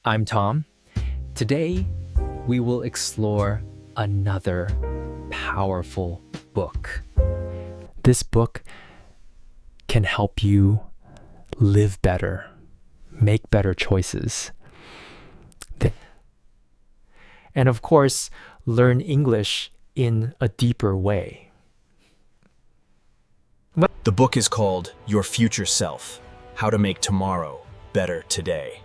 I'm Tom. Today, we will explore another powerful book. This book can help you live better, make better choices, and of course, learn English in a deeper way. The book is called Your Future Self: How to Make Tomorrow Better Today.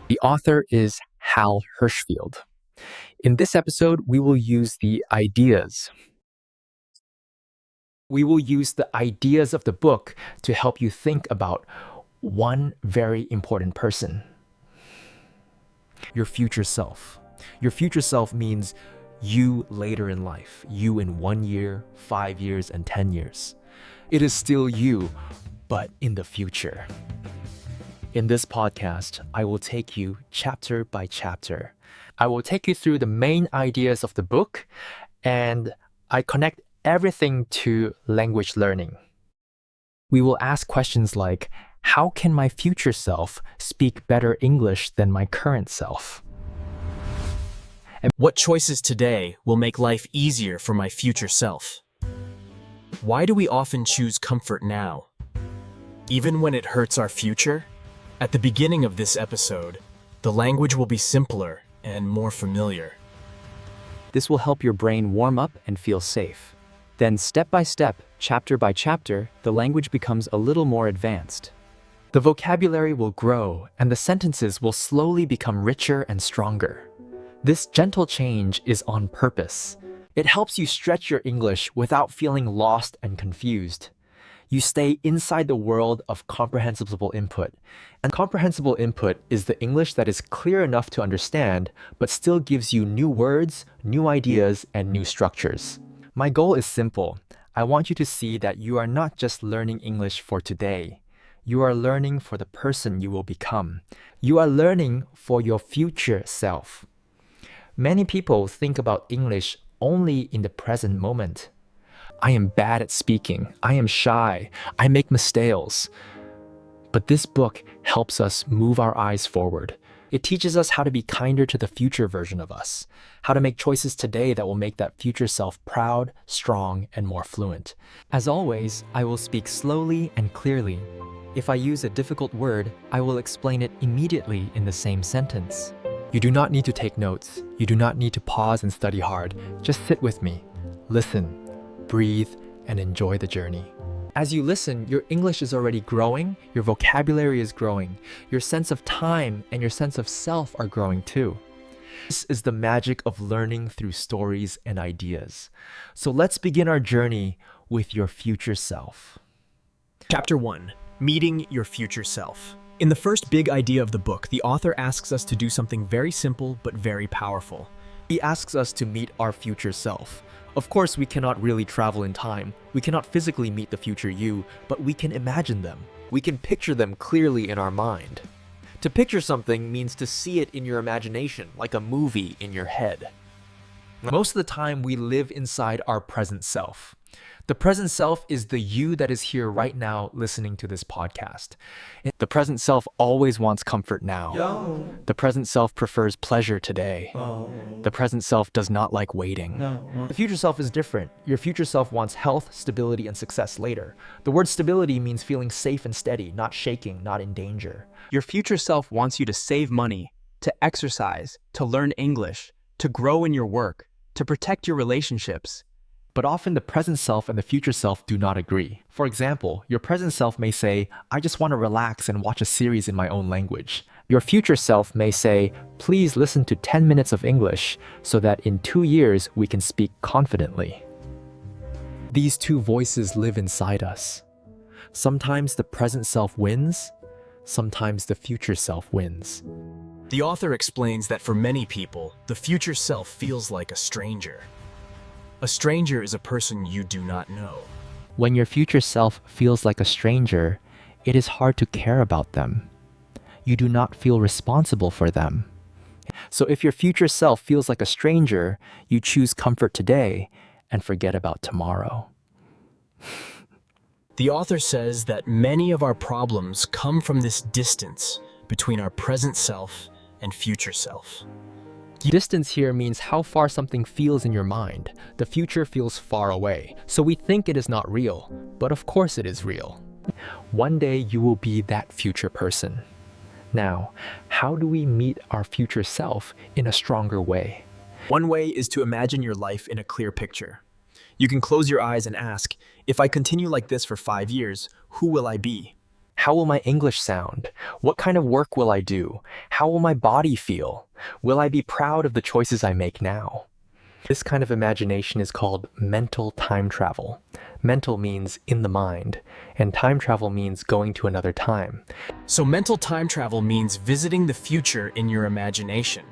The author is Hal Hershfield. In this episode, we will use the ideas. We will use the ideas of the book to help you think about one very important person. Your future self. Your future self means you later in life, you in 1 year, 5 years, and 10 years. It is still you, but in the future. In this podcast, I will take you chapter by chapter. I will take you through the main ideas of the book, and I connect everything to language learning. We will ask questions like, how can my future self speak better English than my current self? And what choices today will make life easier for my future self? Why do we often choose comfort now, even when it hurts our future? At the beginning of this episode, the language will be simpler and more familiar. This will help your brain warm up and feel safe. Then step by step, chapter by chapter, the language becomes a little more advanced. The vocabulary will grow and the sentences will slowly become richer and stronger. This gentle change is on purpose. It helps you stretch your English without feeling lost and confused. You stay inside the world of comprehensible input. And comprehensible input is the English that is clear enough to understand, but still gives you new words, new ideas, and new structures. My goal is simple. I want you to see that you are not just learning English for today. You are learning for the person you will become. You are learning for your future self. Many people think about English only in the present moment. I am bad at speaking. I am shy. I make mistakes. But this book helps us move our eyes forward. It teaches us how to be kinder to the future version of us, how to make choices today that will make that future self proud, strong, and more fluent. As always, I will speak slowly and clearly. If I use a difficult word, I will explain it immediately in the same sentence. You do not need to take notes. You do not need to pause and study hard. Just sit with me, listen, breathe, and enjoy the journey. As you listen, your English is already growing, your vocabulary is growing, your sense of time and your sense of self are growing too. This is the magic of learning through stories and ideas. So let's begin our journey with your future self. Chapter 1. Meeting your future self. In the first big idea of the book, the author asks us to do something very simple but very powerful. He asks us to meet our future self. Of course, we cannot really travel in time. We cannot physically meet the future you, but we can imagine them. We can picture them clearly in our mind. To picture something means to see it in your imagination, like a movie in your head. Most of the time, we live inside our present self. The present self is the you that is here right now listening to this podcast. The present self always wants comfort now. The present self prefers pleasure today. The present self does not like waiting. The future self is different. Your future self wants health, stability, and success later. The word stability means feeling safe and steady, not shaking, not in danger. Your future self wants you to save money, to exercise, to learn English, to grow in your work, to protect your relationships. But often the present self and the future self do not agree. For example, your present self may say, I just want to relax and watch a series in my own language. Your future self may say, please listen to 10 minutes of English so that in 2 years we can speak confidently. These two voices live inside us. Sometimes the present self wins, sometimes the future self wins. The author explains that for many people, the future self feels like a stranger. A stranger is a person you do not know. When your future self feels like a stranger, it is hard to care about them. You do not feel responsible for them. So if your future self feels like a stranger, you choose comfort today and forget about tomorrow. The author says that many of our problems come from this distance between our present self and future self. Distance here means how far something feels in your mind. The future feels far away, so we think it is not real, but of course it is real. One day you will be that future person. Now, how do we meet our future self in a stronger way? One way is to imagine your life in a clear picture. You can close your eyes and ask, if I continue like this for 5 years, who will I be? How will my English sound? What kind of work will I do? How will my body feel? Will I be proud of the choices I make now? This kind of imagination is called mental time travel. Mental means in the mind, and time travel means going to another time. So mental time travel means visiting the future in your imagination.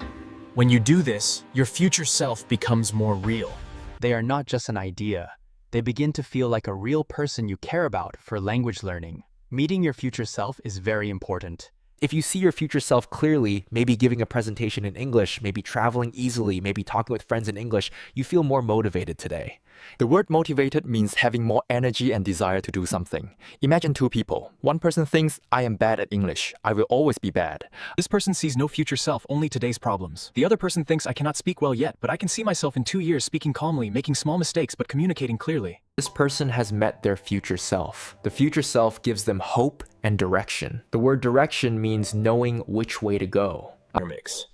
When you do this, your future self becomes more real. They are not just an idea. They begin to feel like a real person you care about for language learning. Meeting your future self is very important. If you see your future self clearly, maybe giving a presentation in English, maybe traveling easily, maybe talking with friends in English, you feel more motivated today. The word motivated means having more energy and desire to do something. Imagine two people. One person thinks, I am bad at English. I will always be bad. This person sees no future self, only today's problems. The other person thinks I cannot speak well yet, but I can see myself in 2 years speaking calmly, making small mistakes, but communicating clearly. This person has met their future self. The future self gives them hope and direction. The word direction means knowing which way to go. Mix.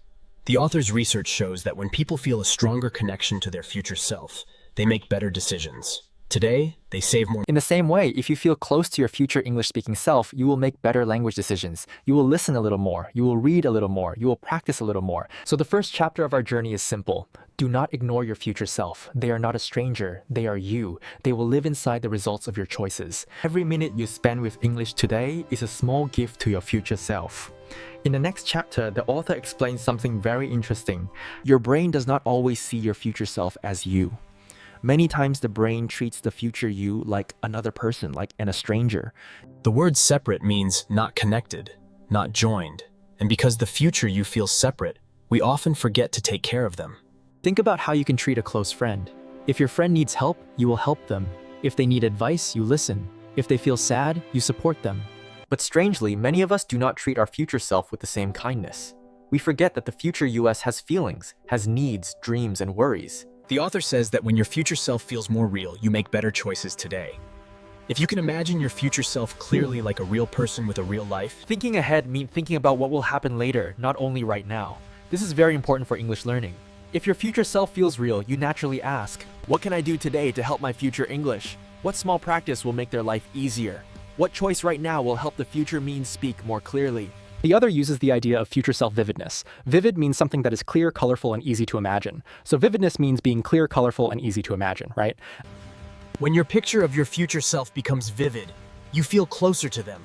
The author's research shows that when people feel a stronger connection to their future self, they make better decisions. Today, they save more. In the same way, if you feel close to your future English-speaking self, you will make better language decisions. You will listen a little more. You will read a little more. You will practice a little more. So the first chapter of our journey is simple. Do not ignore your future self. They are not a stranger. They are you. They will live inside the results of your choices. Every minute you spend with English today is a small gift to your future self. In the next chapter, the author explains something very interesting. Your brain does not always see your future self as you. Many times the brain treats the future you like another person, like a stranger. The word separate means not connected, not joined. And because the future you feels separate, we often forget to take care of them. Think about how you can treat a close friend. If your friend needs help, you will help them. If they need advice, you listen. If they feel sad, you support them. But strangely, many of us do not treat our future self with the same kindness. We forget that the future us has feelings, has needs, dreams, and worries. The author says that when your future self feels more real, you make better choices today. If you can imagine your future self clearly like a real person with a real life, Thinking ahead means thinking about what will happen later, not only right now. This is very important for English learning. If your future self feels real, you naturally ask, what can I do today to help my future English? What small practice will make their life easier? What choice right now will help the future me speak more clearly? The other uses the idea of future self vividness. Vivid means something that is clear, colorful, and easy to imagine. So vividness means being clear, colorful, and easy to imagine, right? when your picture of your future self becomes vivid, you feel closer to them.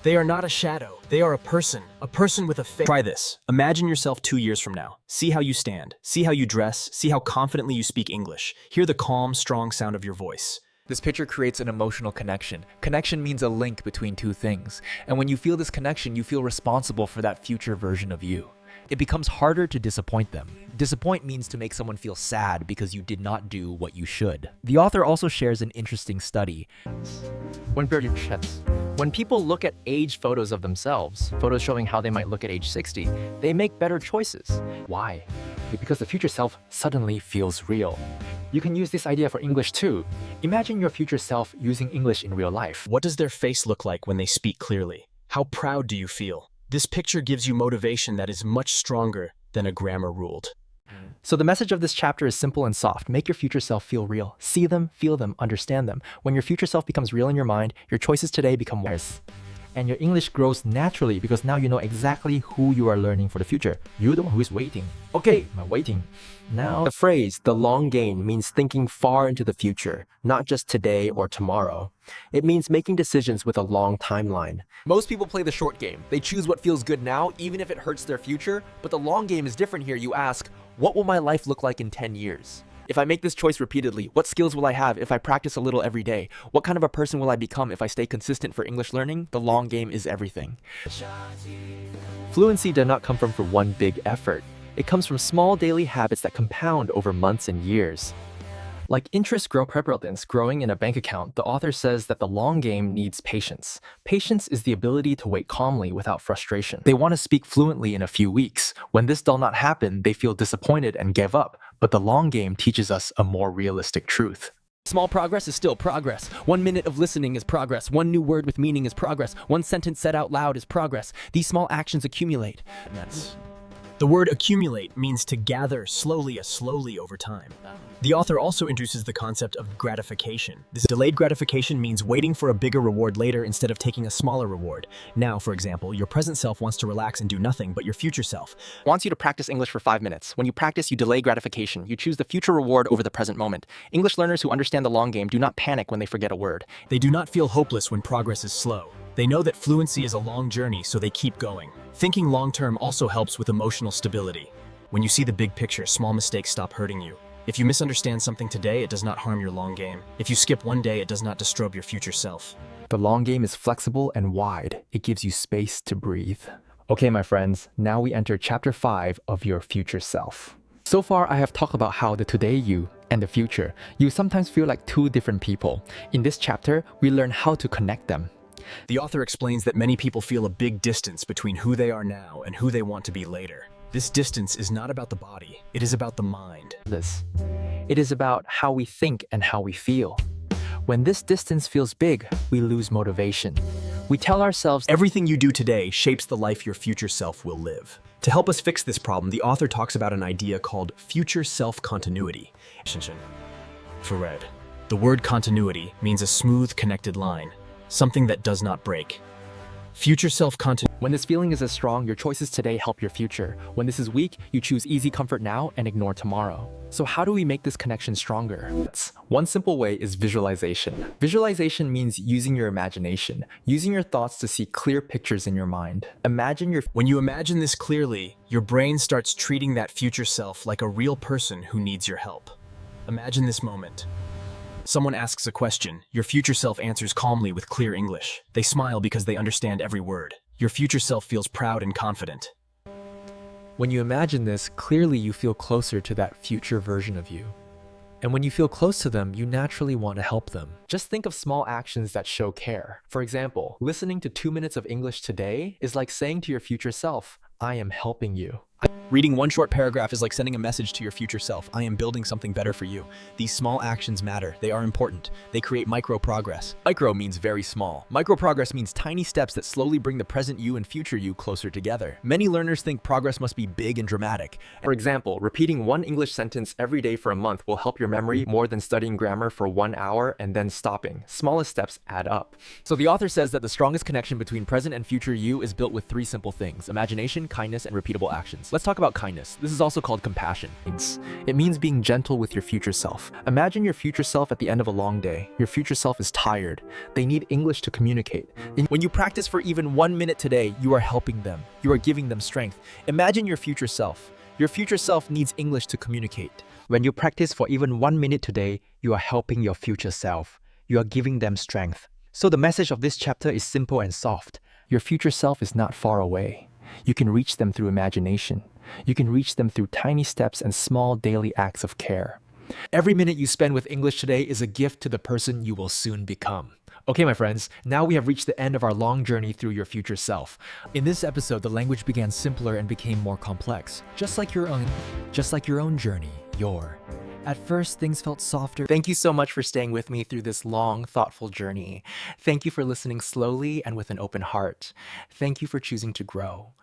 They are not a shadow, they are a person with a face. Try this. Imagine yourself 2 years from now. See how you stand, see how you dress, see how confidently you speak English. Hear the calm, strong sound of your voice. This picture creates an emotional connection. Connection means a link between two things. And when you feel this connection, you feel responsible for that future version of you. It becomes harder to disappoint them. Disappoint means to make someone feel sad because you did not do what you should. The author also shares an interesting study. When people look at aged photos of themselves, photos showing how they might look at age 60, they make better choices. Why? Because the future self suddenly feels real. You can use this idea for English too. Imagine your future self using English in real life. What does their face look like when they speak clearly? How proud do you feel? This picture gives you motivation that is much stronger than a grammar ruled. So the message of this chapter is simple and soft. Make your future self feel real. See them, feel them, understand them. When your future self becomes real in your mind, your choices today become wise. And your English grows naturally because now you know exactly who you are learning for the future. You're the one who is waiting. Okay, I'm waiting. Now, the phrase, the long game, means thinking far into the future, not just today or tomorrow. It means making decisions with a long timeline. Most people play the short game. They choose what feels good now, even if it hurts their future. But the long game is different here. You ask, what will my life look like in 10 years? If I make this choice repeatedly, what skills will I have if I practice a little every day? What kind of a person will I become if I stay consistent for English learning? The long game is everything. Fluency does not come from one big effort. It comes from small daily habits that compound over months and years. Like interest grow prevalence growing in a bank account, the author says that the long game needs patience. Patience is the ability to wait calmly without frustration. They want to speak fluently in a few weeks. When this does not happen, they feel disappointed and give up. But the long game teaches us a more realistic truth. Small progress is still progress. 1 minute of listening is progress. One new word with meaning is progress. One sentence said out loud is progress. These small actions accumulate. The word accumulate means to gather slowly over time. The author also introduces the concept of gratification. This delayed gratification means waiting for a bigger reward later instead of taking a smaller reward. Now, for example, your present self wants to relax and do nothing, but your future self Wants you to practice English for 5 minutes. When you practice, you delay gratification. You choose the future reward over the present moment. English learners who understand the long game do not panic when they forget a word. They do not feel hopeless when progress is slow. They know that fluency is a long journey, so they keep going. Thinking long-term also helps with emotional stability. When you see the big picture, small mistakes stop hurting you. If you misunderstand something today, it does not harm your long game. If you skip one day, it does not disturb your future self. The long game is flexible and wide. It gives you space to breathe. Okay, my friends, now we enter chapter 5 of your future self. So far, I have talked about how the today you and the future you sometimes feel like two different people. In this chapter, we learn how to connect them. The author explains that many people feel a big distance between who they are now and who they want to be later. This distance is not about the body, it is about the mind. It is about how we think and how we feel. When this distance feels big, we lose motivation. We tell ourselves Everything you do today shapes the life your future self will live. To help us fix this problem, the author talks about an idea called future self-continuity. For Red, the word continuity means a smooth, connected line, something that does not break. Future self-continuity. when this feeling is as strong, your choices today help your future. When this is weak, you choose easy comfort now and ignore tomorrow. So how do we make this connection stronger? One simple way is visualization. Visualization means using your imagination, using your thoughts to see clear pictures in your mind. When you imagine this clearly, your brain starts treating that future self like a real person who needs your help. Imagine this moment. Someone asks a question. Your future self answers calmly with clear English. They smile because they understand every word. Your future self feels proud and confident. When you imagine this, clearly you feel closer to that future version of you. And when you feel close to them, you naturally want to help them. Just think of small actions that show care. For example, listening to 2 minutes of English today is like saying to your future self, I am helping you. Reading one short paragraph is like sending a message to your future self. I am building something better for you. These small actions matter. They are important. They create micro progress. Micro means very small. Micro progress means tiny steps that slowly bring the present you and future you closer together. Many learners think progress must be big and dramatic. For example, repeating one English sentence every day for a month will help your memory more than studying grammar for 1 hour and then stopping. Smallest steps add up. So the author says that the strongest connection between present and future you is built with 3 simple things: imagination, kindness, and repeatable actions. Let's talk about kindness. This is also called compassion. It means being gentle with your future self. Imagine your future self at the end of a long day. Your future self is tired. They need English to communicate. When you practice for even 1 minute today, you are helping them. You are giving them strength. Imagine your future self. Your future self needs English to communicate. When you practice for even 1 minute today, you are helping your future self. You are giving them strength. So the message of this chapter is simple and soft. Your future self is not far away. You can reach them through imagination. You can reach them through tiny steps and small daily acts of care. Every minute you spend with English today is a gift to the person you will soon become. Okay, my friends, now we have reached the end of our long journey through your future self. In this episode, the language began simpler and became more complex, just like your own journey. At first, things felt softer. Thank you so much for staying with me through this long, thoughtful journey. Thank you for listening slowly and with an open heart. Thank you for choosing to grow.